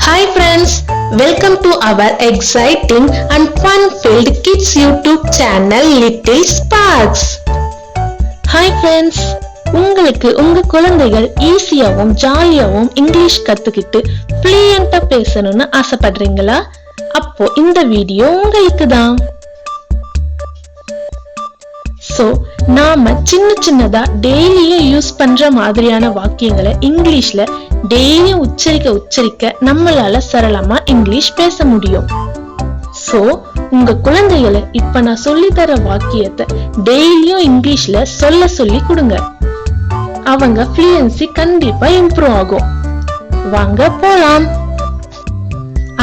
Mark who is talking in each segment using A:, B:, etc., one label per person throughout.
A: Hi friends, welcome to our exciting and fun-filled kids YouTube channel Little Sparks. Hi friends, உங்களுக்கு உங்க குழந்தைகள் ஈஸியாவும் ஜாலியாவும் English கத்துக்கிட்டு ஃப்ளூயண்டா பேசணும்னு ஆசைப்படுறீங்களா? அப்போ இந்த வீடியோ உங்களுக்கு தான். சோ நாம சின்னதா டெய்லியும் யூஸ் பண்ற மாதிரியான வாக்கியங்களை இங்கிலீஷ்ல டெய்லியும் உச்சரிக்க நம்மளால சரளமா இங்கிலீஷ் பேச முடியும். சோ உங்க குழந்தைகளை இப்ப நான் சொல்லி தர வாக்கியத்தை டெய்லியும் இங்கிலீஷ்ல சொல்லி கொடுங்க. அவங்க ஃப்ளூயன்சி கண்டிப்பா இம்ப்ரூவ் ஆகும். வாங்க போலாம்.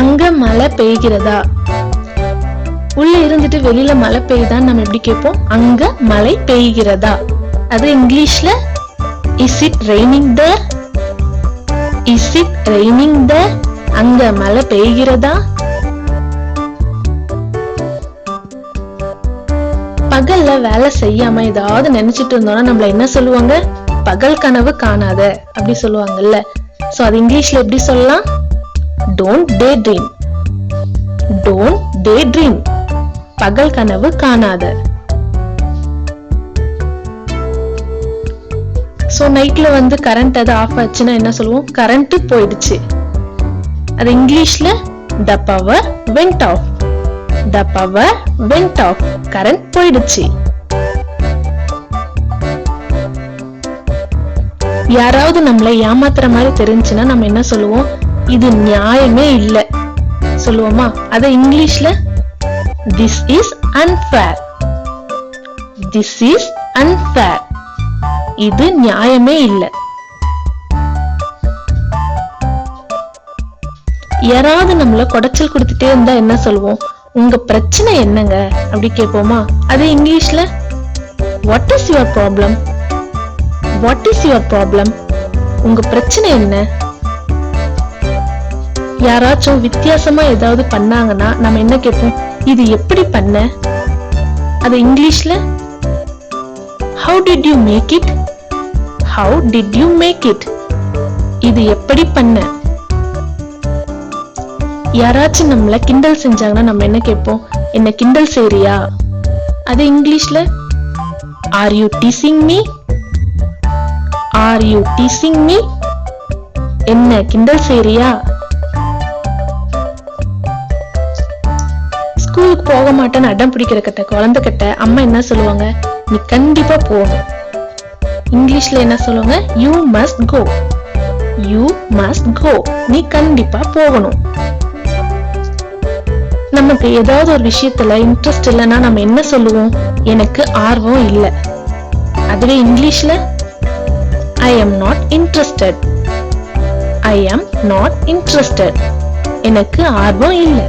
A: அங்க மழை பெய்கிறதா? உள்ள இருந்துட்டு வெளியில மழை பெய்யுதான்னு நம்ம எப்படி கேட்போம்? அங்க மழை பெய்கிறதா? அது இங்கிலீஷ்ல is it raining there? Is it raining there? அங்க மழை பெய்கிறதா? பகல்ல வேலை செய்யாம ஏதாவது நினைச்சிட்டு இருந்தோம்னா நம்மள என்ன சொல்லுவாங்க? பகல் கனவு காணாத அப்படி சொல்லுவாங்கல்ல. சோ அது இங்கிலீஷ்ல எப்படி சொல்லலாம்? Don't day dream. Don't day dream. பகல் கனவு காணாத. சோ நைட்ல வந்து கரண்ட் அது ஆஃப் ஆச்சுன்னா என்ன சொல்லுவோம்? கரண்ட் போயிடுச்சு. அது இங்கிலீஷ்ல the power went off. the power went off. Current போயிடுச்சு. யாராவது நம்மளை ஏமாத்துற மாதிரி தெரிஞ்சுன்னா நம்ம என்ன சொல்லுவோம்? இது நியாயமே இல்ல சொல்லுவோமா? அது இங்கிலீஷ்ல this is unfair. this is unfair. இது நியாயமே இல்ல. யாராவது நம்மள கொடைச்சல் கொடுத்துட்டே இருந்தா என்ன சொல்லுவோம்? உங்க பிரச்சனை என்னங்க அப்படி கேட்போமா? அது இங்கிலீஷ்ல what is your problem? what is your problem? உங்க பிரச்சனை என்ன? யாராச்சும் வித்தியாசமா ஏதாவது பண்ணாங்கன்னா நம்ம என்ன கேட்போம்? இது எப்படி பண்ண? அது இங்கிலீஷ்ல how did you make it? how did you make it? இது எப்படி பண்ண? யாராச்சும் நம்மள கிண்டல் செஞ்சாங்கன்னா நம்ம என்ன கேட்போம்? என்ன கிண்டல் செய்றியா? அது இங்கிலீஷ்ல are you teasing me? are you teasing me? என்ன கிண்டல் செய்றியா? ஸ்கூலுக்கு போக மாட்டேன்னு அடம் பிடிக்கிற குழந்தை கிட்ட அம்மா என்ன சொல்லுவாங்க? நீ கண்டிப்பா போகணும். இங்கிலீஷ்ல என்ன சொல்லுவாங்க? you must go. you must go. நீ கண்டிப்பா போகணும். நமக்கு ஏதாவது ஒரு விஷயத்துல இன்ட்ரெஸ்ட் இல்லைன்னா நம்ம என்ன சொல்லுவோம்? எனக்கு ஆர்வம் இல்லை. அதுவே இங்கிலீஷ்ல I am not interested. I am not interested. எனக்கு ஆர்வம் இல்லை.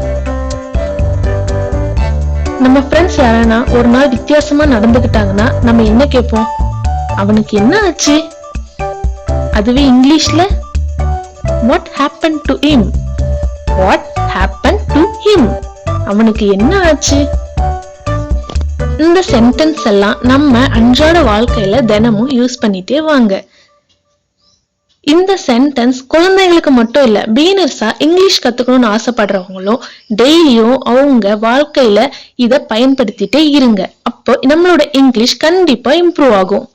A: நம்ம ஃப்ரெண்ட்ஸ் யாரானா ஒரு நாள் வித்தியாசமா நடந்துகிட்டாங்கன்னா நம்ம என்ன கேட்போம்? அவனுக்கு என்ன ஆச்சு? அதுவே இங்கிலீஷ்ல what happened to him? what happened to him? அவனுக்கு என்ன ஆச்சு? இந்த சென்டென்ஸ் எல்லாம் நம்ம அன்றாட வாழ்க்கையில தினமும் யூஸ் பண்ணிட்டே வாங்க. இந்த சென்டென்ஸ் குழந்தைகளுக்கு மட்டும் இல்ல, பிகினர்ஸா இங்கிலீஷ் கத்துக்கணும்னு ஆசைப்படுறவங்களும் டெய்லியும் அவங்க வாழ்க்கையில இத பயன்படுத்திட்டே இருங்க. அப்போ நம்மளோட இங்கிலீஷ் கண்டிப்பா இம்ப்ரூவ் ஆகும்.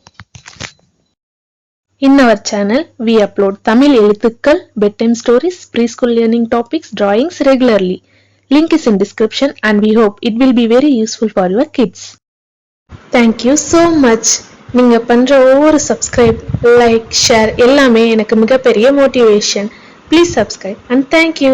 A: In our channel, we upload Tamil எழுத்துக்கள், bedtime stories, preschool learning topics, drawings regularly. Link is in description and we hope it will be very useful for your kids. Thank you so much. நீங்க பண்ற ஒவ்வொரு subscribe, like, share எல்லாமே எனக்கு மிகப்பெரிய motivation. Please subscribe and thank you.